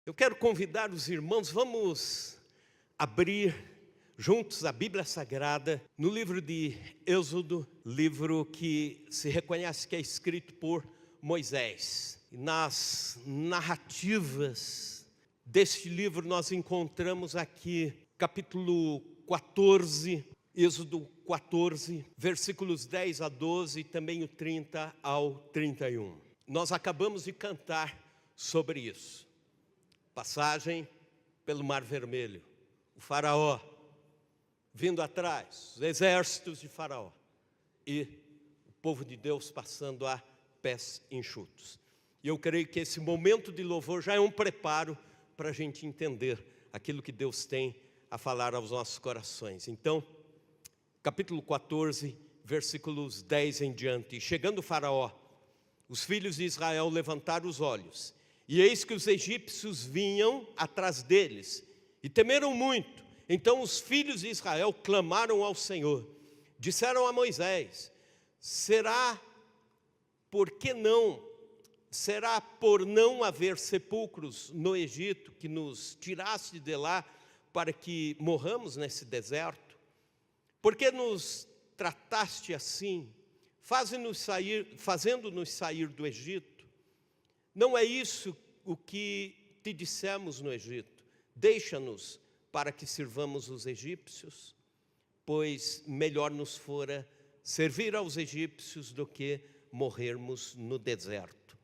Eu quero convidar os irmãos, vamos abrir juntos a Bíblia Sagrada no livro de Êxodo, livro que se reconhece que é escrito por Moisés. Nas narrativas deste livro nós encontramos aqui capítulo 14, Êxodo 14, versículos 10 a 12 e também o 30 ao 31. Nós acabamos de cantar sobre isso. Passagem pelo Mar Vermelho, o faraó vindo atrás, os exércitos de faraó e o povo de Deus passando a pés enxutos. E eu creio que esse momento de louvor já é um preparo para a gente entender aquilo que Deus tem a falar aos nossos corações. Então, capítulo 14, versículos 10 em diante. Chegando o faraó, os filhos de Israel levantaram os olhos, e eis que os egípcios vinham atrás deles, e temeram muito. Então os filhos de Israel clamaram ao Senhor, disseram a Moisés: será por não haver sepulcros no Egito, que nos tiraste de lá, para que morramos nesse deserto? Por que nos trataste assim, fazendo-nos sair do Egito? Não é isso o que te dissemos no Egito: deixa-nos para que sirvamos os egípcios, pois melhor nos fora servir aos egípcios do que morrermos no deserto.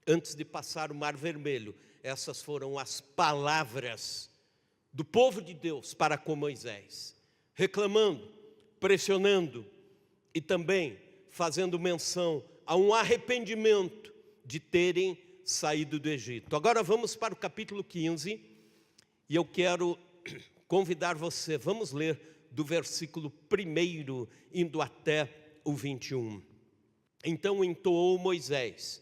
Antes de passar o Mar Vermelho, essas foram as palavras do povo de Deus para com Moisés, reclamando, pressionando e também fazendo menção a um arrependimento de terem saído do Egito. Agora vamos para o capítulo 15, e eu quero convidar você, vamos ler do versículo 1 indo até o 21. Então entoou Moisés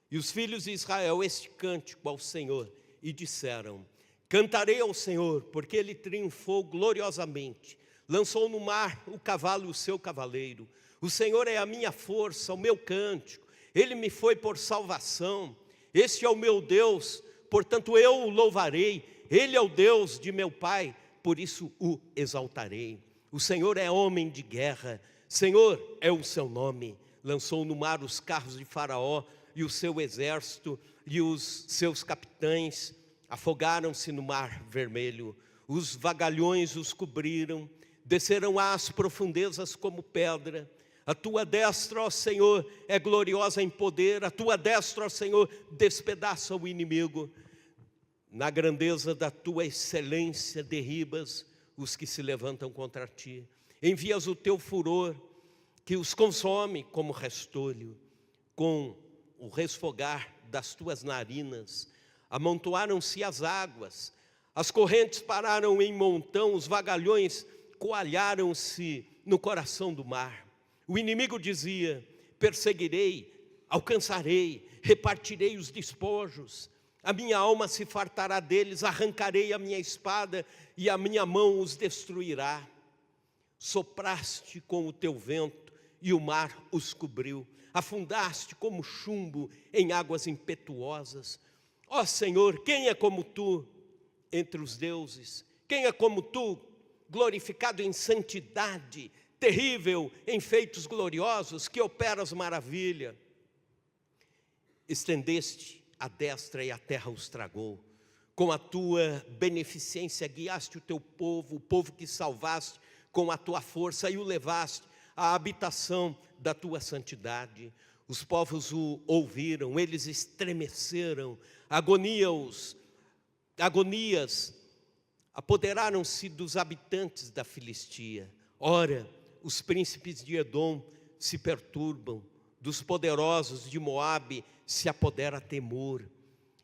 e os filhos de Israel este cântico ao Senhor, e disseram: cantarei ao Senhor, porque Ele triunfou gloriosamente, lançou no mar o cavalo e o seu cavaleiro. O Senhor é a minha força, o meu cântico, Ele me foi por salvação. Este é o meu Deus, portanto eu o louvarei. Ele é o Deus de meu pai, por isso o exaltarei. O Senhor é homem de guerra, Senhor é o seu nome. Lançou no mar os carros de Faraó e o seu exército, e os seus capitães afogaram-se no Mar Vermelho. Os vagalhões os cobriram, desceram às profundezas como pedra. A tua destra, ó Senhor, é gloriosa em poder. A tua destra, ó Senhor, despedaça o inimigo. Na grandeza da tua excelência derribas os que se levantam contra ti. Envias o teu furor, que os consome como restolho. Com o resfogar das tuas narinas, amontoaram-se as águas. As correntes pararam em montão, os vagalhões coalharam-se no coração do mar. O inimigo dizia: perseguirei, alcançarei, repartirei os despojos. A minha alma se fartará deles, arrancarei a minha espada e a minha mão os destruirá. Sopraste com o teu vento e o mar os cobriu. Afundaste como chumbo em águas impetuosas. Ó Senhor, quem é como tu entre os deuses? Quem é como tu, glorificado em santidade, terrível em feitos gloriosos, que operas maravilha? Estendeste a destra e a terra os tragou. Com a tua beneficência guiaste o teu povo, o povo que salvaste com a tua força, e o levaste à habitação da tua santidade. Os povos o ouviram, eles estremeceram, agonias apoderaram-se dos habitantes da Filistia. Ora, os príncipes de Edom se perturbam, dos poderosos de Moabe se apodera temor.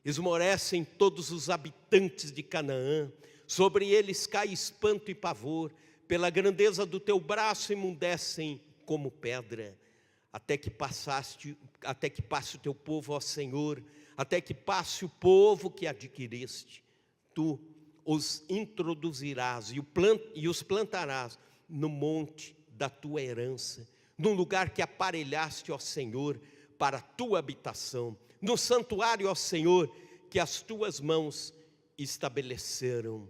Esmorecem todos os habitantes de Canaã, sobre eles cai espanto e pavor. Pela grandeza do teu braço emudecem como pedra. Até que passe o teu povo, ó Senhor, até que passe o povo que adquiriste. Tu os introduzirás e os plantarás no monte da tua herança, num lugar que aparelhaste, ó Senhor, para a tua habitação, no santuário, ó Senhor, que as tuas mãos estabeleceram.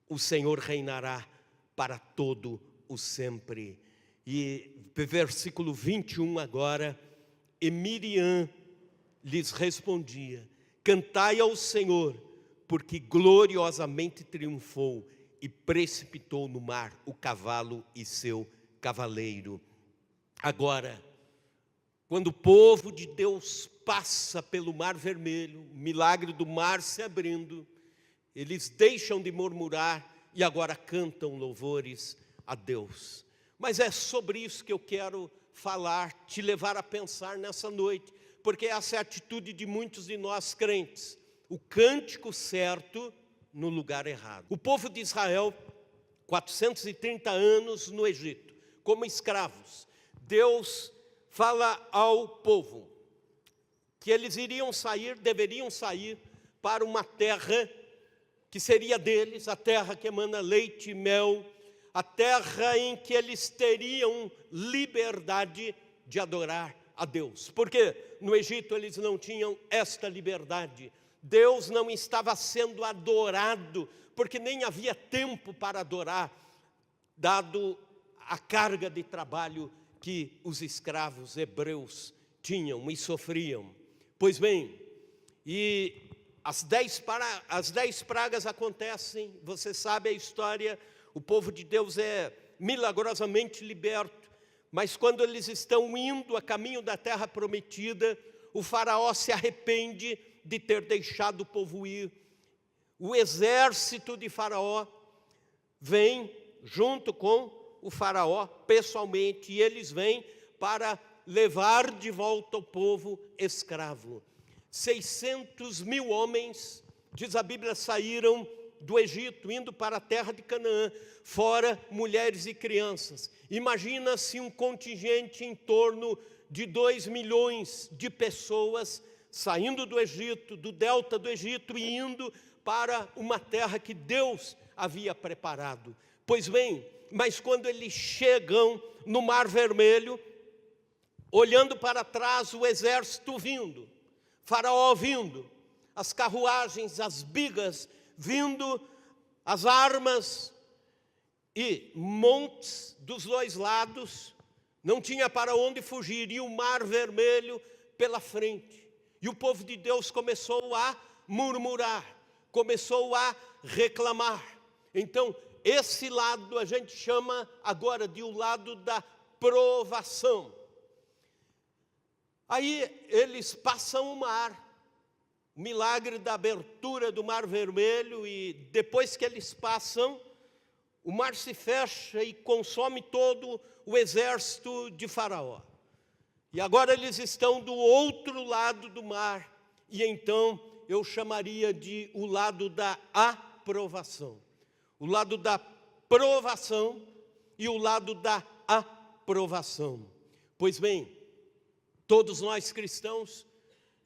O Senhor reinará para todo o sempre. E versículo 21 agora, e Miriam lhes respondia: cantai ao Senhor, porque gloriosamente triunfou e precipitou no mar o cavalo e seu cavaleiro. Agora, quando o povo de Deus passa pelo Mar Vermelho, o milagre do mar se abrindo, eles deixam de murmurar e agora cantam louvores a Deus. Mas é sobre isso que eu quero falar, te levar a pensar nessa noite, porque essa é a atitude de muitos de nós crentes. O cântico certo no lugar errado. O povo de Israel, 430 anos no Egito, como escravos. Deus fala ao povo que eles deveriam sair para uma terra que seria deles, a terra que emana leite e mel, a terra em que eles teriam liberdade de adorar a Deus. Porque no Egito eles não tinham esta liberdade. Deus não estava sendo adorado, porque nem havia tempo para adorar, dado a carga de trabalho que os escravos hebreus tinham e sofriam. Pois bem, e as 10 pragas acontecem, você sabe a história, o povo de Deus é milagrosamente liberto, mas quando eles estão indo a caminho da terra prometida, o faraó se arrepende de ter deixado o povo ir. O exército de faraó vem junto com o faraó pessoalmente, e eles vêm para levar de volta o povo escravo. 600.000 homens, diz a Bíblia, saíram do Egito, indo para a terra de Canaã, fora mulheres e crianças. Imagina-se um contingente em torno de 2 milhões de pessoas saindo do Egito, do delta do Egito, e indo para uma terra que Deus havia preparado. Pois bem, mas quando eles chegam no Mar Vermelho, olhando para trás, o exército vindo, faraó vindo, as carruagens, as bigas vindo, as armas e montes dos dois lados, não tinha para onde fugir, e o Mar Vermelho pela frente. E o povo de Deus começou a murmurar, começou a reclamar. Então, esse lado a gente chama agora de o lado da provação. Aí eles passam o mar, o milagre da abertura do Mar Vermelho, e depois que eles passam, o mar se fecha e consome todo o exército de Faraó. E agora eles estão do outro lado do mar, e então eu chamaria de o lado da aprovação. O lado da provação e o lado da aprovação. Pois bem, todos nós cristãos,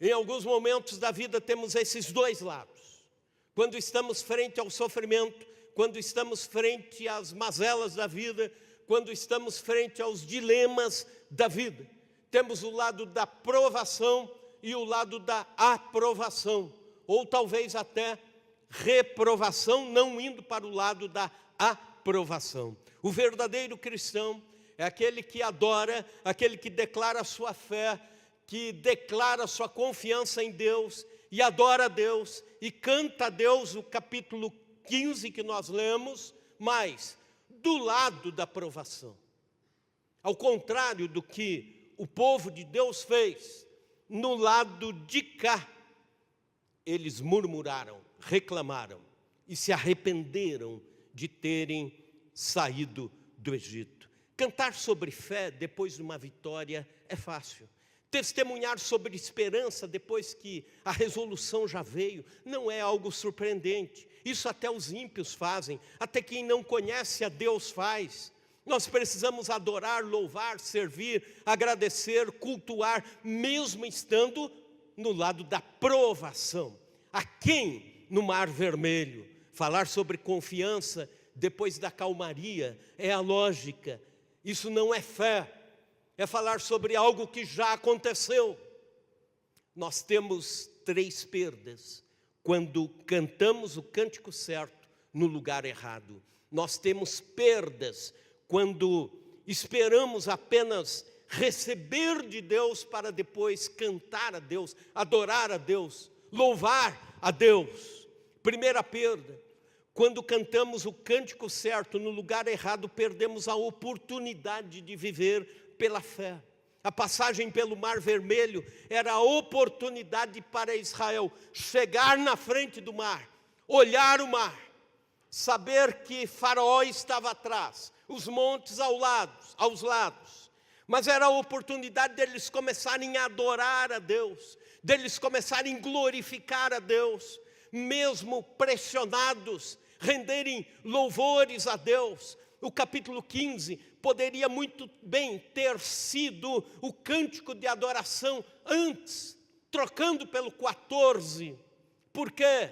em alguns momentos da vida temos esses dois lados. Quando estamos frente ao sofrimento, quando estamos frente às mazelas da vida, quando estamos frente aos dilemas da vida, temos o lado da provação e o lado da aprovação, ou talvez até reprovação, não indo para o lado da aprovação. O verdadeiro cristão é aquele que adora, aquele que declara a sua fé, que declara a sua confiança em Deus, e adora a Deus, e canta a Deus, o capítulo 15 que nós lemos, mas do lado da provação. Ao contrário do que o povo de Deus fez, no lado de cá, eles murmuraram, reclamaram e se arrependeram de terem saído do Egito. Cantar sobre fé depois de uma vitória é fácil. Testemunhar sobre esperança depois que a resolução já veio não é algo surpreendente. Isso até os ímpios fazem, até quem não conhece a Deus faz. Nós precisamos adorar, louvar, servir, agradecer, cultuar, mesmo estando no lado da provação. A quem no Mar Vermelho? Falar sobre confiança depois da calmaria é a lógica. Isso não é fé, é falar sobre algo que já aconteceu. Nós temos 3 perdas quando cantamos o cântico certo no lugar errado. Nós temos perdas quando esperamos apenas receber de Deus para depois cantar a Deus, adorar a Deus, louvar a Deus. Primeira perda, quando cantamos o cântico certo no lugar errado, perdemos a oportunidade de viver pela fé. A passagem pelo Mar Vermelho era a oportunidade para Israel chegar na frente do mar, olhar o mar, saber que Faraó estava atrás, os montes aos lados. Mas era a oportunidade deles começarem a adorar a Deus, deles começarem a glorificar a Deus, mesmo pressionados, renderem louvores a Deus. O capítulo 15 poderia muito bem ter sido o cântico de adoração antes, trocando pelo 14. Por quê?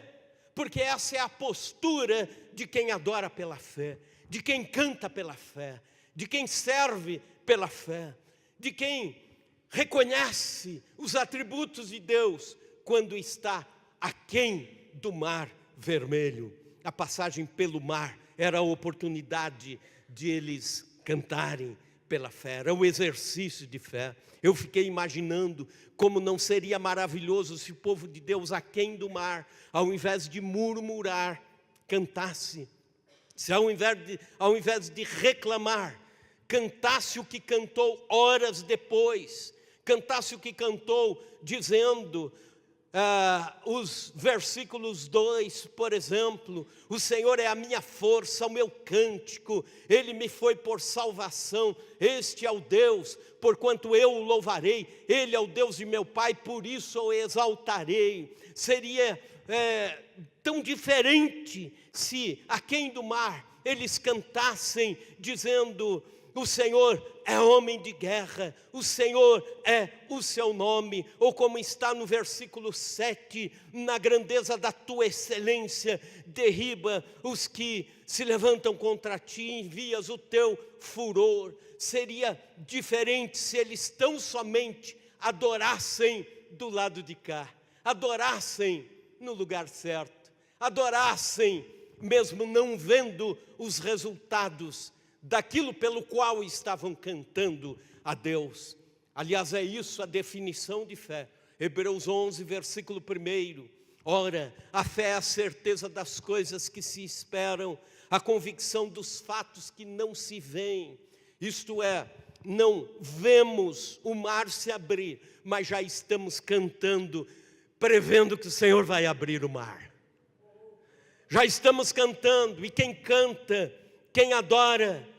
Porque essa é a postura de quem adora pela fé, de quem canta pela fé, de quem serve pela fé, de quem reconhece os atributos de Deus quando está aquém do Mar Vermelho. A passagem pelo mar era a oportunidade de eles cantarem pela fé, era um exercício de fé. Eu fiquei imaginando como não seria maravilhoso se o povo de Deus aquém do mar, ao invés de murmurar, cantasse. Se ao invés de reclamar, cantasse o que cantou horas depois, cantasse o que cantou dizendo, os versículos 2, por exemplo, o Senhor é a minha força, o meu cântico, Ele me foi por salvação, este é o Deus, porquanto eu o louvarei, Ele é o Deus de meu Pai, por isso o exaltarei. Seria tão diferente se aquém do mar eles cantassem dizendo, o Senhor é homem de guerra, o Senhor é o seu nome, ou como está no versículo 7, na grandeza da tua excelência, derriba os que se levantam contra ti, envias o teu furor. Seria diferente se eles tão somente adorassem do lado de cá, adorassem no lugar certo, adorassem mesmo não vendo os resultados daquilo pelo qual estavam cantando a Deus. Aliás, é isso a definição de fé. Hebreus 11, versículo 1. Ora, a fé é a certeza das coisas que se esperam, a convicção dos fatos que não se veem. Isto é, não vemos o mar se abrir, mas já estamos cantando, prevendo que o Senhor vai abrir o mar. Já estamos cantando, e quem canta, quem adora,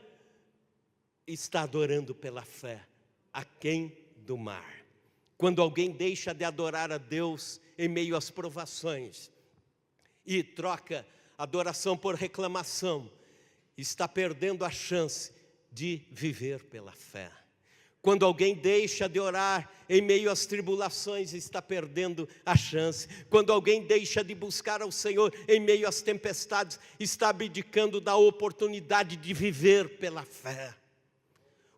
está adorando pela fé, aquém do mar. Quando alguém deixa de adorar a Deus em meio às provações e troca adoração por reclamação, está perdendo a chance de viver pela fé. Quando alguém deixa de orar em meio às tribulações, está perdendo a chance. Quando alguém deixa de buscar ao Senhor em meio às tempestades, está abdicando da oportunidade de viver pela fé.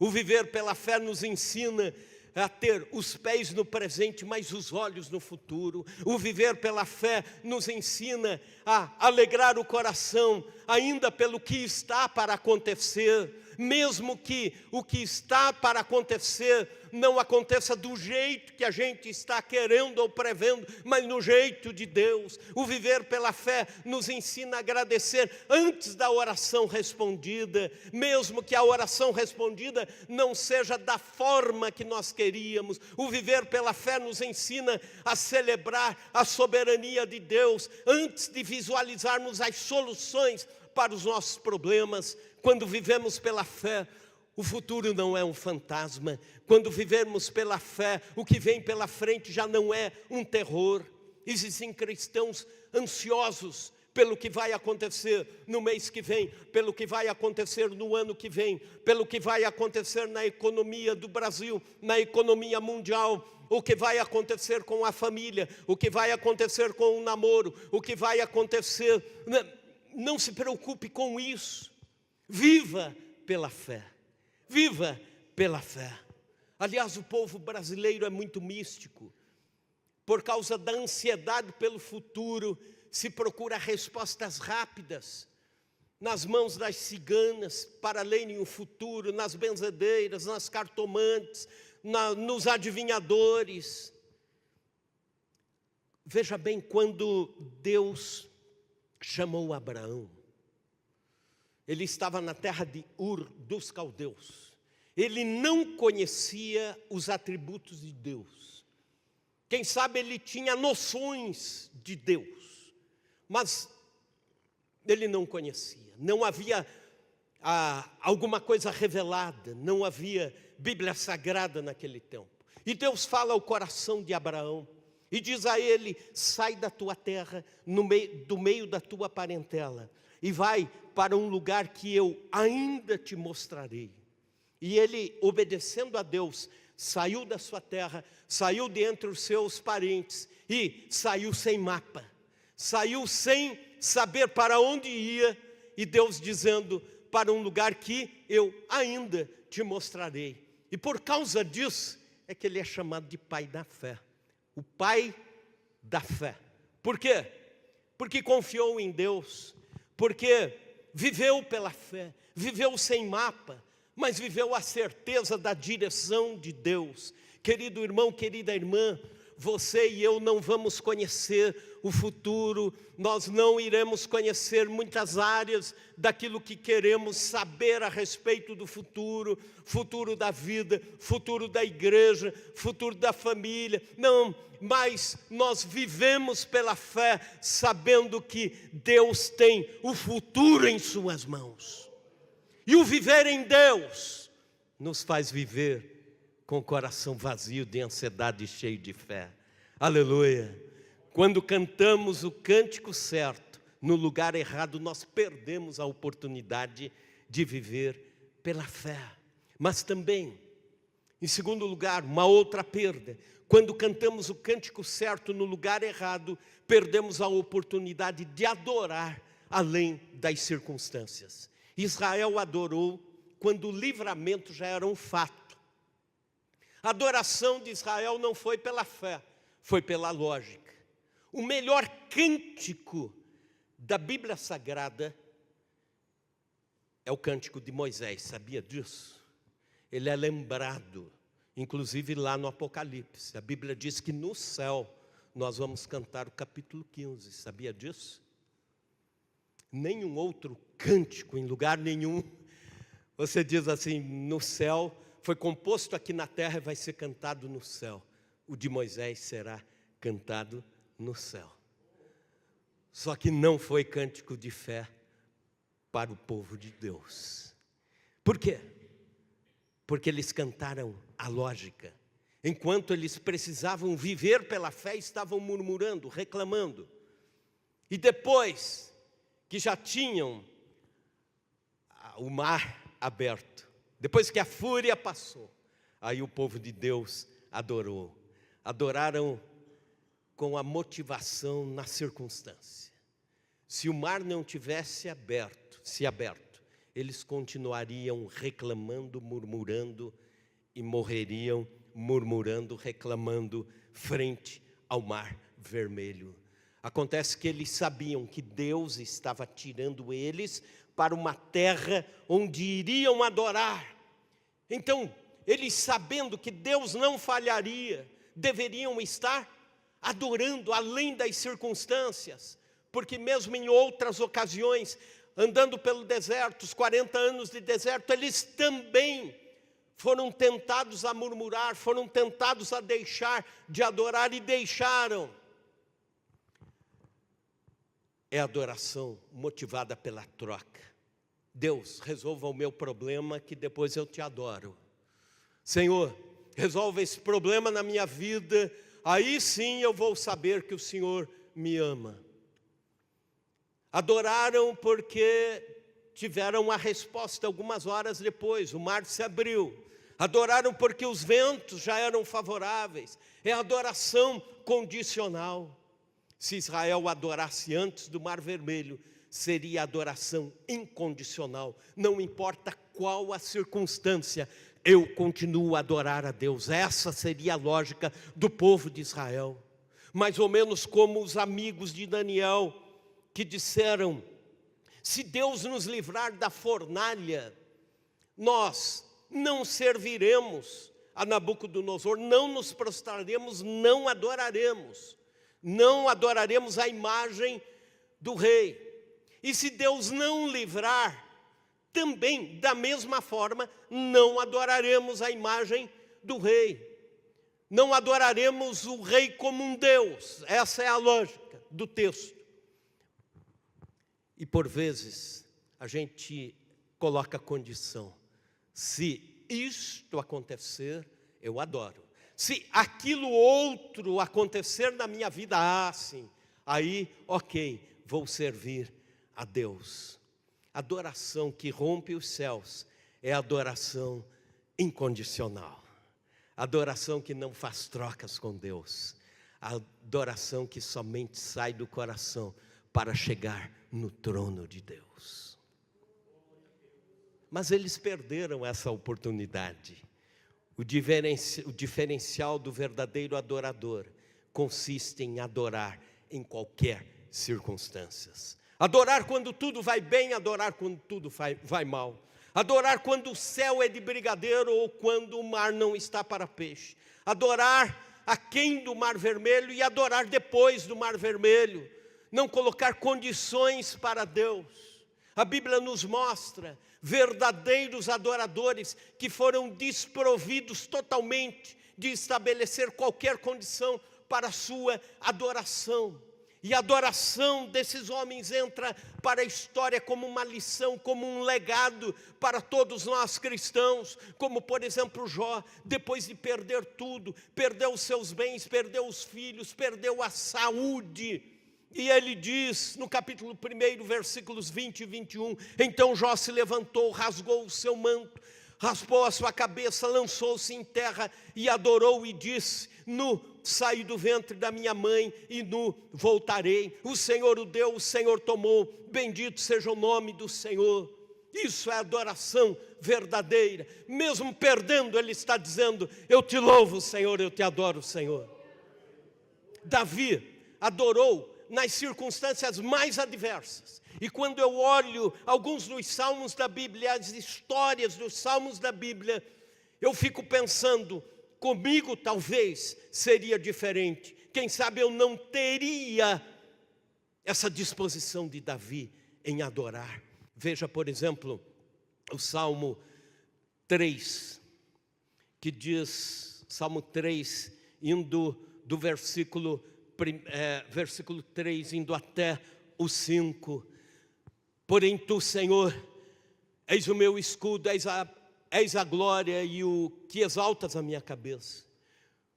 O viver pela fé nos ensina a ter os pés no presente, mas os olhos no futuro. O viver pela fé nos ensina a alegrar o coração, ainda pelo que está para acontecer, mesmo que o que está para acontecer não aconteça do jeito que a gente está querendo ou prevendo, mas no jeito de Deus. O viver pela fé nos ensina a agradecer antes da oração respondida, mesmo que a oração respondida não seja da forma que nós queríamos. O viver pela fé nos ensina a celebrar a soberania de Deus antes de visualizarmos as soluções para os nossos problemas. Quando vivemos pela fé, o futuro não é um fantasma. Quando vivemos pela fé, o que vem pela frente já não é um terror. Existem cristãos ansiosos pelo que vai acontecer no mês que vem, pelo que vai acontecer no ano que vem, pelo que vai acontecer na economia do Brasil, na economia mundial, o que vai acontecer com a família, o que vai acontecer com o namoro, o que vai acontecer. Não se preocupe com isso. Viva pela fé. Viva pela fé. Aliás, o povo brasileiro é muito místico. por causa da ansiedade pelo futuro, se procura respostas rápidas nas mãos das ciganas para lerem o futuro, nas benzedeiras, nas cartomantes, nos adivinhadores. Veja bem, quando Deus chamou Abraão, ele estava na terra de Ur dos Caldeus. Ele não conhecia os atributos de Deus. Quem sabe ele tinha noções de Deus, mas ele não conhecia. Não havia alguma coisa revelada, não havia Bíblia Sagrada naquele tempo. E Deus fala ao coração de Abraão e diz a ele: sai da tua terra, do meio da tua parentela, e vai para um lugar que eu ainda te mostrarei. E ele, obedecendo a Deus, saiu da sua terra, saiu de entre os seus parentes e saiu sem mapa, saiu sem saber para onde ia, e Deus dizendo: para um lugar que eu ainda te mostrarei. E por causa disso é que ele é chamado de pai da fé, o pai da fé. Por quê? Porque confiou em Deus, porque viveu pela fé, viveu sem mapa, mas viveu a certeza da direção de Deus. Querido irmão, querida irmã, você e eu não vamos conhecer o futuro, nós não iremos conhecer muitas áreas daquilo que queremos saber a respeito do futuro, futuro da vida, futuro da igreja, futuro da família, não, mas nós vivemos pela fé, sabendo que Deus tem o futuro em suas mãos. E o viver em Deus nos faz viver com o coração vazio de ansiedade e cheio de fé. Aleluia! Quando cantamos o cântico certo, no lugar errado, nós perdemos a oportunidade de viver pela fé. Mas também, em segundo lugar, uma outra perda. Quando cantamos o cântico certo no lugar errado, perdemos a oportunidade de adorar além das circunstâncias. Israel adorou quando o livramento já era um fato. A adoração de Israel não foi pela fé, foi pela lógica. O melhor cântico da Bíblia Sagrada é o cântico de Moisés, sabia disso? Ele é lembrado, inclusive lá no Apocalipse. A Bíblia diz que no céu nós vamos cantar o capítulo 15, sabia disso? Nenhum outro cântico, em lugar nenhum, você diz assim, no céu, foi composto aqui na terra e vai ser cantado no céu. O de Moisés será cantado no céu. Só que não foi cântico de fé para o povo de Deus. Por quê? Porque eles cantaram a lógica. Enquanto eles precisavam viver pela fé, estavam murmurando, reclamando. E depois que já tinham o mar aberto, depois que a fúria passou, aí o povo de Deus adorou. Adoraram com a motivação na circunstância. Se o mar não tivesse aberto, eles continuariam reclamando, murmurando e morreriam murmurando, reclamando frente ao mar vermelho. Acontece que eles sabiam que Deus estava tirando eles para uma terra onde iriam adorar. Então, eles sabendo que Deus não falharia, deveriam estar adorando além das circunstâncias, porque mesmo em outras ocasiões, andando pelo deserto, os 40 anos de deserto, eles também foram tentados a murmurar, foram tentados a deixar de adorar e deixaram. É adoração motivada pela troca. Deus, resolva o meu problema que depois eu te adoro. Senhor, resolva esse problema na minha vida, aí sim eu vou saber que o Senhor me ama. Adoraram porque tiveram a resposta algumas horas depois, o mar se abriu. Adoraram porque os ventos já eram favoráveis. É adoração condicional. Se Israel adorasse antes do Mar Vermelho, seria adoração incondicional. Não importa qual a circunstância, eu continuo a adorar a Deus. Essa seria a lógica do povo de Israel. mais ou menos como os amigos de Daniel, que disseram: se Deus nos livrar da fornalha, nós não serviremos a Nabucodonosor, não nos prostraremos, não adoraremos a imagem do rei. E se Deus não livrar, também, da mesma forma, não adoraremos a imagem do rei. Não adoraremos o rei como um Deus. Essa é a lógica do texto. E por vezes, a gente coloca condição: se isto acontecer, eu adoro. Se aquilo outro acontecer na minha vida, sim, aí, ok, vou servir a Deus. Adoração que rompe os céus é adoração incondicional. Adoração que não faz trocas com Deus. Adoração que somente sai do coração para chegar no trono de Deus. Mas eles perderam essa oportunidade. O diferencial do verdadeiro adorador consiste em adorar em qualquer circunstância. Adorar quando tudo vai bem, adorar quando tudo vai mal. Adorar quando o céu é de brigadeiro ou quando o mar não está para peixe. Adorar aquém do Mar Vermelho e adorar depois do Mar Vermelho. Não colocar condições para Deus. A Bíblia nos mostra verdadeiros adoradores que foram desprovidos totalmente de estabelecer qualquer condição para a sua adoração. E a adoração desses homens entra para a história como uma lição, como um legado para todos nós cristãos. Como por exemplo Jó, depois de perder tudo, perdeu os seus bens, perdeu os filhos, perdeu a saúde. E ele diz no capítulo 1, versículos 20 e 21, então Jó se levantou, rasgou o seu manto, raspou a sua cabeça, lançou-se em terra e adorou e disse: nu saí do ventre da minha mãe e nu voltarei. O Senhor o deu, o Senhor tomou, bendito seja o nome do Senhor. Isso é adoração verdadeira. Mesmo perdendo, ele está dizendo: eu te louvo, Senhor, eu te adoro, Senhor. Davi adorou nas circunstâncias mais adversas. E quando eu olho alguns dos salmos da Bíblia, as histórias dos salmos da Bíblia, eu fico pensando: comigo talvez seria diferente. Quem sabe eu não teria essa disposição de Davi em adorar. Veja, por exemplo, o Salmo 3, que diz, Salmo 3, indo do versículo 3, indo até o 5. Porém tu, Senhor, és o meu escudo, és a glória e o que exaltas a minha cabeça.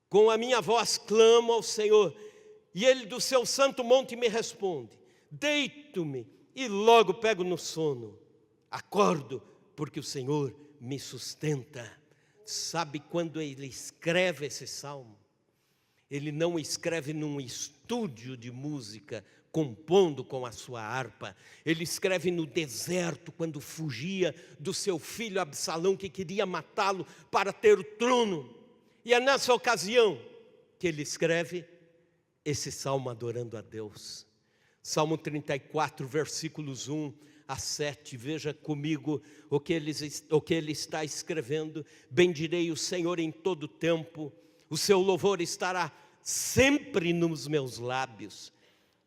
Com a minha voz clamo ao Senhor, e Ele do seu santo monte me responde. Deito-me e logo pego no sono. Acordo porque o Senhor me sustenta. Sabe quando ele escreve esse salmo? Ele não escreve num estúdio de música, compondo com a sua harpa. Ele escreve no deserto, quando fugia do seu filho Absalão, que queria matá-lo para ter o trono. E é nessa ocasião que ele escreve esse salmo adorando a Deus. Salmo 34, versículos 1 a 7. Veja comigo o que ele está escrevendo. Bendirei o Senhor em todo tempo, o seu louvor estará sempre nos meus lábios.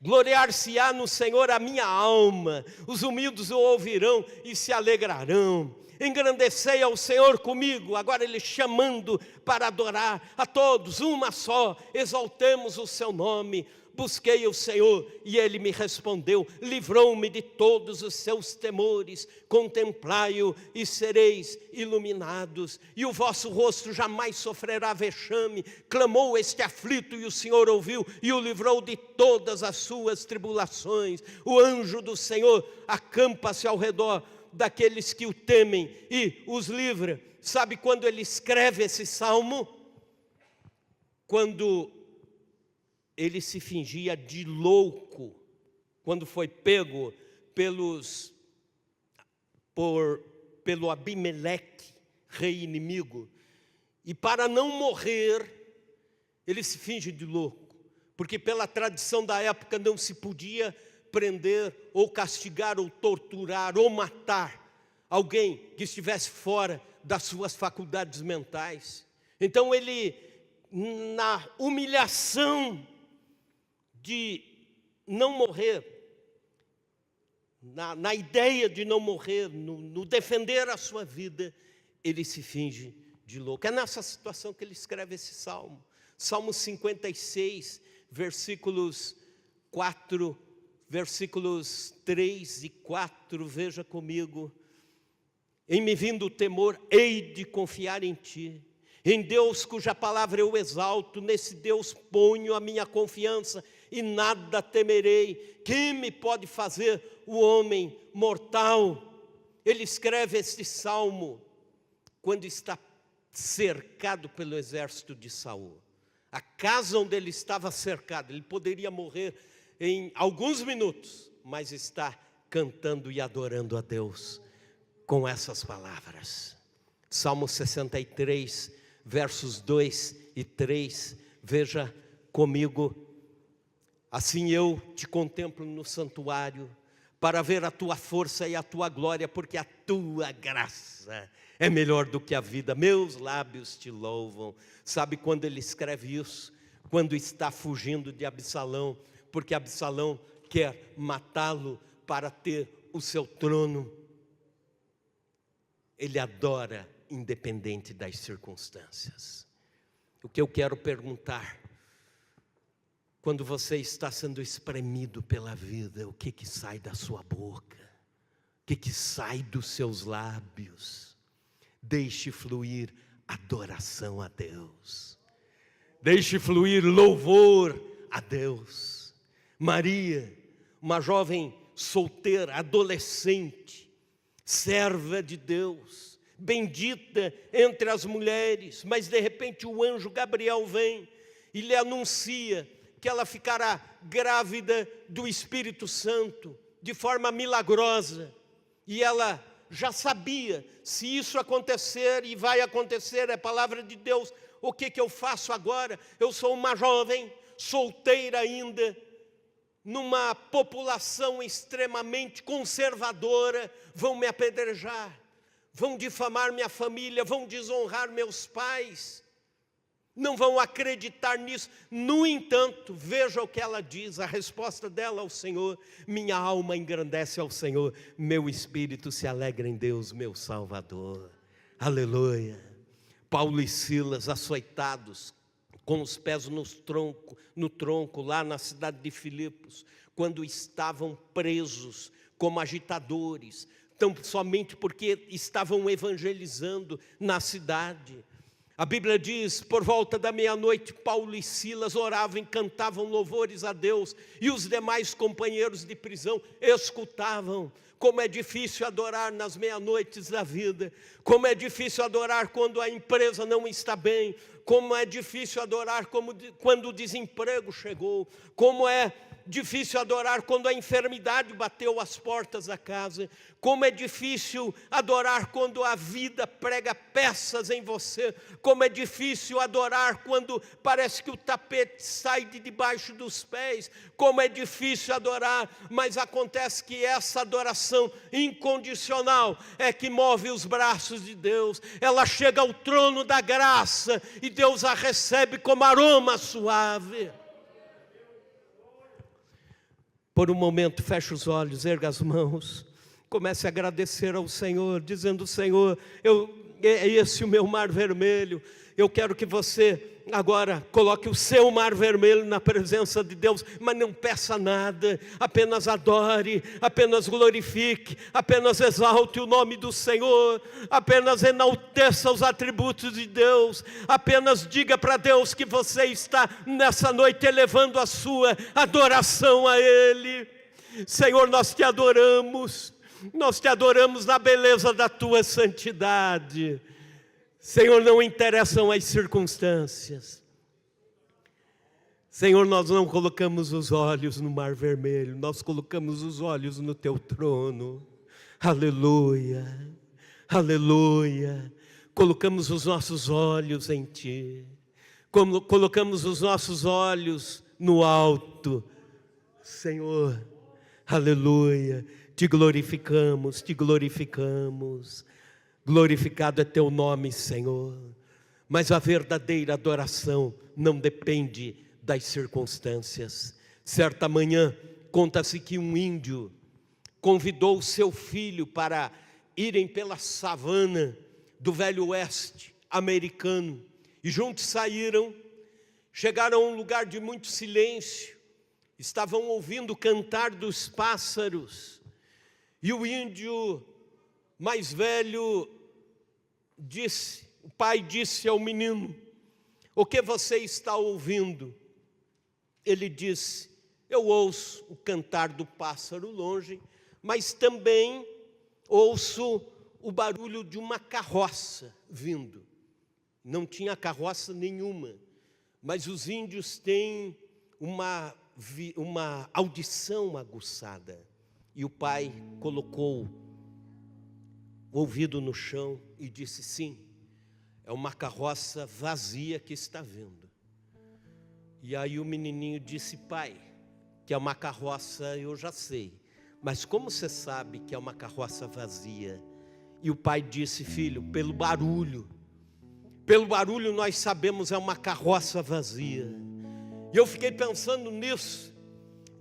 Gloriar-se-á no Senhor a minha alma, os humildes o ouvirão e se alegrarão. Engrandecei ao Senhor comigo. Agora ele chamando para adorar a todos, uma só, exaltemos o seu nome. Busquei o Senhor e Ele me respondeu, livrou-me de todos os seus temores. Contemplai-o e sereis iluminados, e o vosso rosto jamais sofrerá vexame. Clamou este aflito e o Senhor ouviu e o livrou de todas as suas tribulações. O anjo do Senhor acampa-se ao redor daqueles que o temem e os livra. Sabe quando ele escreve esse salmo? Quando ele se fingia de louco, quando foi pego pelo Abimeleque, rei inimigo. E para não morrer, ele se finge de louco, porque pela tradição da época não se podia prender, ou castigar, ou torturar, ou matar alguém que estivesse fora das suas faculdades mentais. Então ele, na humilhação de não morrer, na ideia de não morrer, no defender a sua vida, ele se finge de louco. É nessa situação que ele escreve esse salmo. Salmo 56, versículos 3 e 4, veja comigo. Em me vindo o temor, hei de confiar em ti. Em Deus cuja palavra eu exalto, nesse Deus ponho a minha confiança e nada temerei. Que me pode fazer o homem mortal? Ele escreve este salmo quando está cercado pelo exército de Saul. A casa onde ele estava cercado, ele poderia morrer em alguns minutos, mas está cantando e adorando a Deus com essas palavras. Salmo 63, versos 2 e 3, veja comigo. Assim eu te contemplo no santuário, para ver a tua força e a tua glória, porque a tua graça é melhor do que a vida. Meus lábios te louvam. Sabe quando ele escreve isso? Quando está fugindo de Absalão, porque Absalão quer matá-lo para ter o seu trono. Ele adora independente das circunstâncias. O que eu quero perguntar, quando você está sendo espremido pela vida, o que sai da sua boca? O que sai dos seus lábios? Deixe fluir adoração a Deus. Deixe fluir louvor a Deus. Maria, uma jovem solteira, adolescente, serva de Deus, bendita entre as mulheres, mas de repente o anjo Gabriel vem e lhe anuncia que ela ficará grávida do Espírito Santo, de forma milagrosa, e ela já sabia, se isso acontecer, e vai acontecer, é palavra de Deus, o que eu faço agora? Eu sou uma jovem, solteira ainda, numa população extremamente conservadora, vão me apedrejar, vão difamar minha família, vão desonrar meus pais, não vão acreditar nisso. No entanto, veja o que ela diz, a resposta dela ao Senhor: minha alma engrandece ao Senhor, meu espírito se alegra em Deus, meu Salvador. Aleluia. Paulo e Silas, açoitados, com os pés no tronco, lá na cidade de Filipos, quando estavam presos como agitadores, tão somente porque estavam evangelizando na cidade. A Bíblia diz, por volta da meia-noite, Paulo e Silas oravam e cantavam louvores a Deus, e os demais companheiros de prisão escutavam. Como é difícil adorar nas meia-noites da vida, como é difícil adorar quando a empresa não está bem, como é difícil adorar quando o desemprego chegou, como é difícil adorar quando a enfermidade bateu às portas da casa, como é difícil adorar quando a vida prega peças em você, como é difícil adorar quando parece que o tapete sai de debaixo dos pés, como é difícil adorar, mas acontece que essa adoração incondicional é que move os braços de Deus, ela chega ao trono da graça e Deus a recebe como aroma suave. Por um momento, feche os olhos, erga as mãos, comece a agradecer ao Senhor, dizendo: Senhor, é esse o meu mar vermelho. Eu quero que você agora coloque o seu mar vermelho na presença de Deus, mas não peça nada, apenas adore, apenas glorifique, apenas exalte o nome do Senhor, apenas enalteça os atributos de Deus, apenas diga para Deus que você está nessa noite elevando a sua adoração a Ele. Senhor, nós te adoramos na beleza da tua santidade. Senhor, não interessam as circunstâncias. Senhor, nós não colocamos os olhos no mar vermelho, nós colocamos os olhos no teu trono. Aleluia, aleluia. Colocamos os nossos olhos em ti. Colocamos os nossos olhos no alto. Senhor, aleluia, te glorificamos, te glorificamos. Glorificado é teu nome, Senhor. Mas a verdadeira adoração não depende das circunstâncias. Certa manhã, conta-se que um índio convidou o seu filho para irem pela savana do Velho Oeste americano. E juntos saíram, chegaram a um lugar de muito silêncio. Estavam ouvindo o cantar dos pássaros. E o índio mais velho disse, o pai disse ao menino: o que você está ouvindo? Ele disse: eu ouço o cantar do pássaro longe, mas também ouço o barulho de uma carroça vindo. Não tinha carroça nenhuma, mas os índios têm uma audição aguçada. E o pai colocou o ouvido no chão e disse: sim, é uma carroça vazia que está vindo. E aí o menininho disse: pai, que é uma carroça eu já sei, mas como você sabe que é uma carroça vazia? E o pai disse: filho, pelo barulho nós sabemos é uma carroça vazia. E eu fiquei pensando nisso,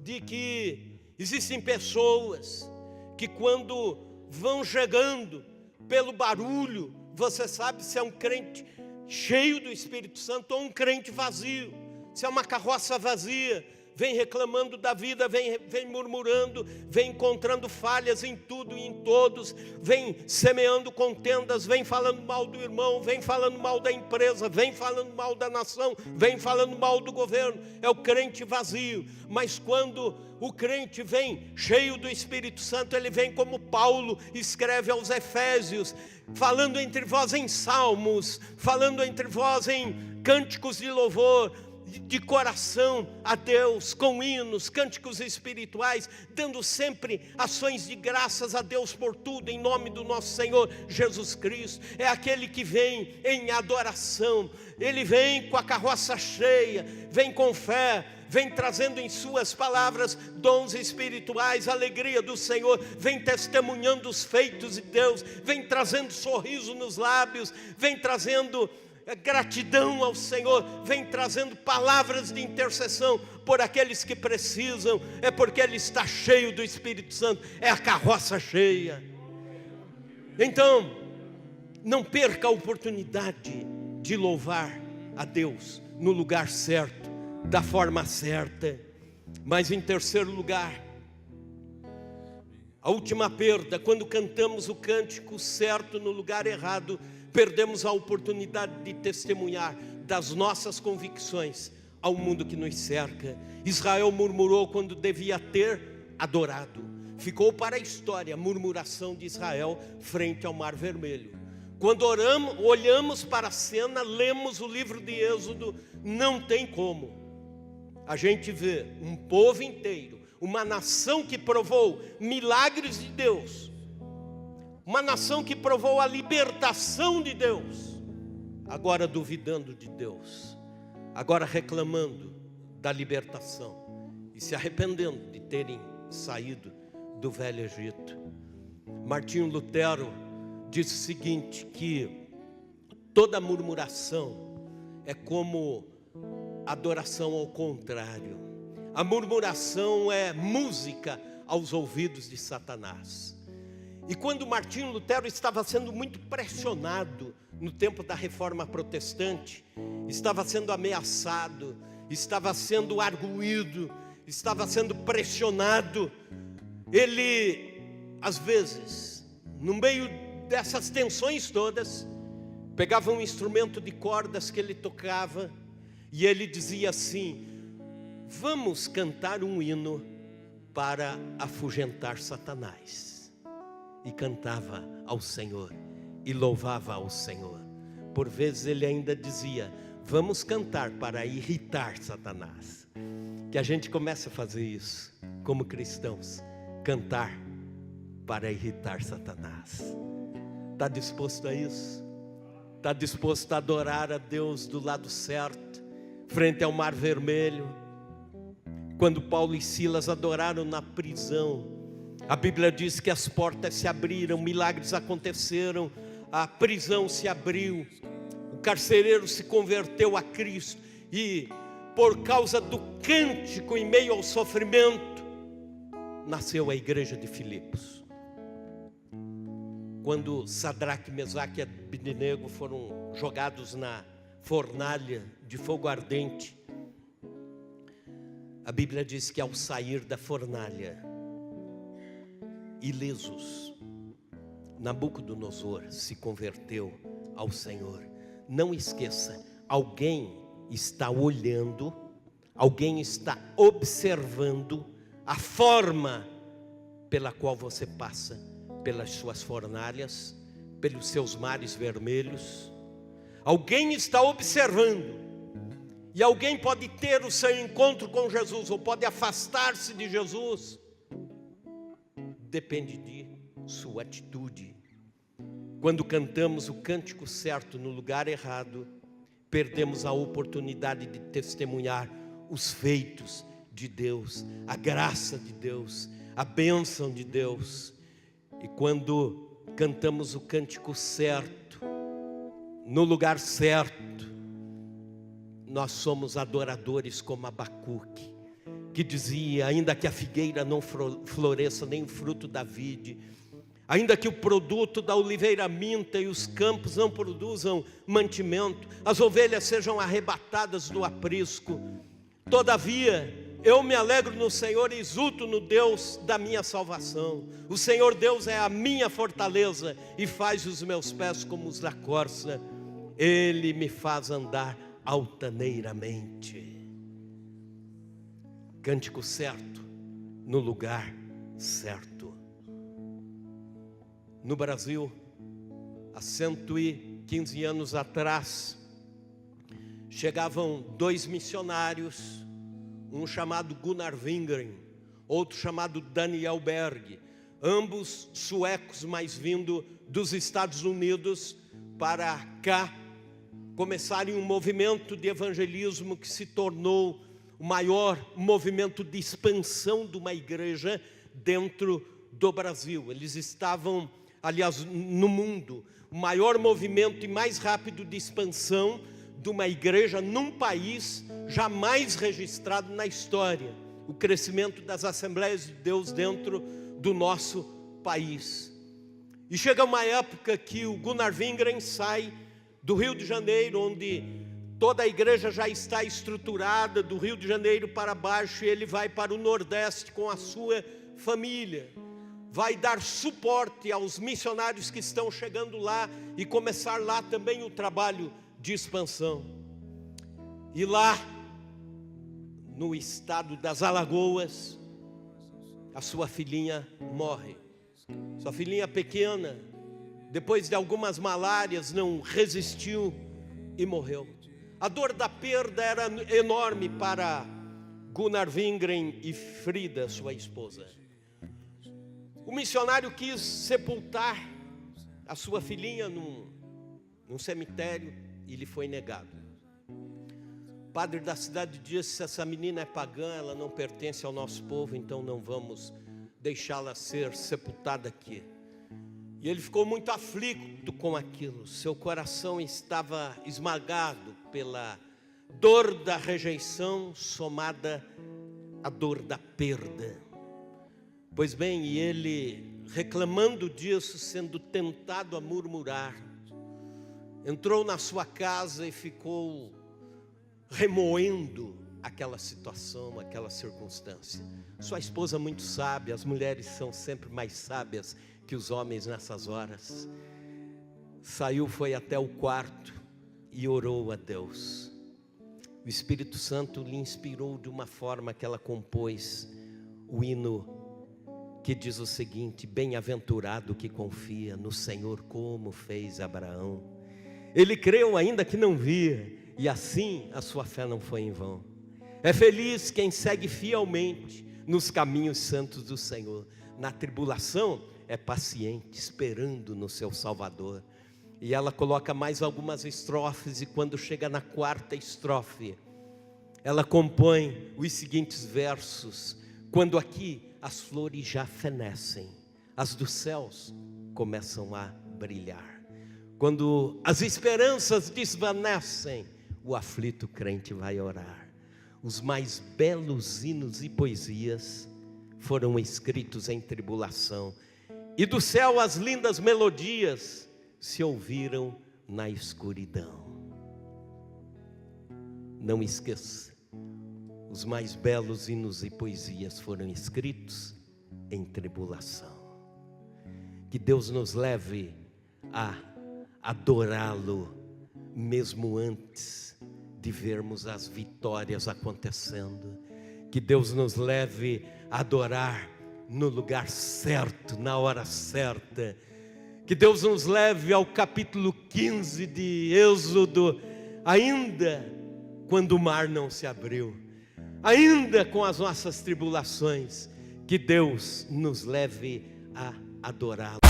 de que existem pessoas que quando vão chegando pelo barulho, você sabe se é um crente cheio do Espírito Santo ou um crente vazio. Se é uma carroça vazia, vem reclamando da vida, vem murmurando, vem encontrando falhas em tudo e em todos, vem semeando contendas, vem falando mal do irmão, vem falando mal da empresa, vem falando mal da nação, vem falando mal do governo. É o crente vazio. Mas quando o crente vem cheio do Espírito Santo, ele vem como Paulo escreve aos Efésios, falando entre vós em salmos, falando entre vós em cânticos de louvor, de coração a Deus, com hinos, cânticos espirituais, dando sempre ações de graças a Deus por tudo, em nome do nosso Senhor Jesus Cristo. É aquele que vem em adoração, ele vem com a carroça cheia, vem com fé, vem trazendo em suas palavras dons espirituais, alegria do Senhor, vem testemunhando os feitos de Deus, vem trazendo sorriso nos lábios, vem trazendo gratidão ao Senhor, vem trazendo palavras de intercessão por aqueles que precisam. É porque ele está cheio do Espírito Santo, é a carroça cheia. Então, não perca a oportunidade de louvar a Deus no lugar certo, da forma certa. Mas em terceiro lugar, a última perda, quando cantamos o cântico certo no lugar errado, perdemos a oportunidade de testemunhar das nossas convicções ao mundo que nos cerca. Israel murmurou quando devia ter adorado. Ficou para a história a murmuração de Israel frente ao Mar Vermelho. Quando olhamos para a cena, lemos o livro de Êxodo, não tem como. A gente vê um povo inteiro, uma nação que provou milagres de Deus, uma nação que provou a libertação de Deus, agora duvidando de Deus, agora reclamando da libertação e se arrependendo de terem saído do Velho Egito. Martinho Lutero disse o seguinte, que toda murmuração é como adoração ao contrário. A murmuração é música aos ouvidos de Satanás. E quando Martinho Lutero estava sendo muito pressionado no tempo da Reforma Protestante, estava sendo ameaçado, estava sendo arguído, estava sendo pressionado, ele, às vezes, no meio dessas tensões todas, pegava um instrumento de cordas que ele tocava e ele dizia assim: vamos cantar um hino para afugentar Satanás. E cantava ao Senhor e louvava ao Senhor. Por vezes ele ainda dizia: vamos cantar para irritar Satanás. Que a gente comece a fazer isso como cristãos, cantar para irritar Satanás. Está disposto a isso? Está disposto a adorar a Deus do lado certo, frente ao Mar Vermelho, Quando Paulo e Silas adoraram na prisão, a Bíblia diz que as portas se abriram, milagres aconteceram, a prisão se abriu, o carcereiro se converteu a Cristo, e por causa do cântico em meio ao sofrimento, nasceu a igreja de Filipos. Quando Sadraque, Mesaque e Abednego foram jogados na fornalha de fogo ardente, a Bíblia diz que ao sair da fornalha, ilesos, Nabucodonosor se converteu ao Senhor. Não esqueça, alguém está olhando, alguém está observando a forma pela qual você passa, pelas suas fornalhas, pelos seus mares vermelhos. Alguém está observando. E alguém pode ter o seu encontro com Jesus, ou pode afastar-se de Jesus. Depende de sua atitude. Quando cantamos o cântico certo no lugar errado, perdemos a oportunidade de testemunhar os feitos de Deus, a graça de Deus, a bênção de Deus. E quando cantamos o cântico certo, no lugar certo, nós somos adoradores como Abacuque, que dizia: ainda que a figueira não floresça, nem o fruto da vide, ainda que o produto da oliveira minta e os campos não produzam mantimento, as ovelhas sejam arrebatadas do aprisco, todavia eu me alegro no Senhor e exulto no Deus da minha salvação. O Senhor Deus é a minha fortaleza e faz os meus pés como os da corça. Ele me faz andar altaneiramente. Cântico certo, no lugar certo. No Brasil, há 115 anos atrás, chegavam 2 missionários, um chamado Gunnar Wingren, outro chamado Daniel Berg, ambos suecos, mas vindo dos Estados Unidos para cá, começarem um movimento de evangelismo que se tornou o maior movimento de expansão de uma igreja dentro do Brasil. Eles estavam, aliás, no mundo, o maior movimento e mais rápido de expansão de uma igreja num país jamais registrado na história. O crescimento das Assembleias de Deus dentro do nosso país. E chega uma época que o Gunnar Wingren sai do Rio de Janeiro, onde toda a igreja já está estruturada, do Rio de Janeiro para baixo, e ele vai para o Nordeste com a sua família. Vai dar suporte aos missionários que estão chegando lá e começar lá também o trabalho de expansão. E lá, no estado das Alagoas, a sua filhinha morre. Sua filhinha pequena, depois de algumas malárias, não resistiu e morreu. A dor da perda era enorme para Gunnar Wingren e Frida, sua esposa. O missionário quis sepultar a sua filhinha num cemitério e lhe foi negado. O padre da cidade disse: essa menina é pagã, ela não pertence ao nosso povo, então não vamos deixá-la ser sepultada aqui. E ele ficou muito aflito com aquilo. Seu coração estava esmagado pela dor da rejeição somada à dor da perda. Pois bem, e ele, reclamando disso, sendo tentado a murmurar, entrou na sua casa e ficou remoendo aquela situação, aquela circunstância. Sua esposa, muito sábia, as mulheres são sempre mais sábias que os homens nessas horas, saiu, foi até o quarto e orou a Deus. O Espírito Santo lhe inspirou de uma forma que ela compôs o hino que diz o seguinte: bem-aventurado que confia no Senhor, como fez Abraão. Ele creu ainda que não via, e assim a sua fé não foi em vão. É feliz quem segue fielmente nos caminhos santos do Senhor. Na tribulação é paciente, esperando no seu Salvador. E ela coloca mais algumas estrofes, e quando chega na 4ª estrofe, ela compõe os seguintes versos: quando aqui as flores já fenecem, as dos céus começam a brilhar. Quando as esperanças desvanecem, o aflito crente vai orar. Os mais belos hinos e poesias foram escritos em tribulação, e do céu as lindas melodias se ouviram na escuridão. Não esqueça, os mais belos hinos e poesias foram escritos em tribulação. Que Deus nos leve a adorá-lo, mesmo antes de vermos as vitórias acontecendo. Que Deus nos leve a adorar no lugar certo, na hora certa. Que Deus nos leve ao capítulo 15 de Êxodo, ainda quando o mar não se abriu, ainda com as nossas tribulações. Que Deus nos leve a adorá-lo.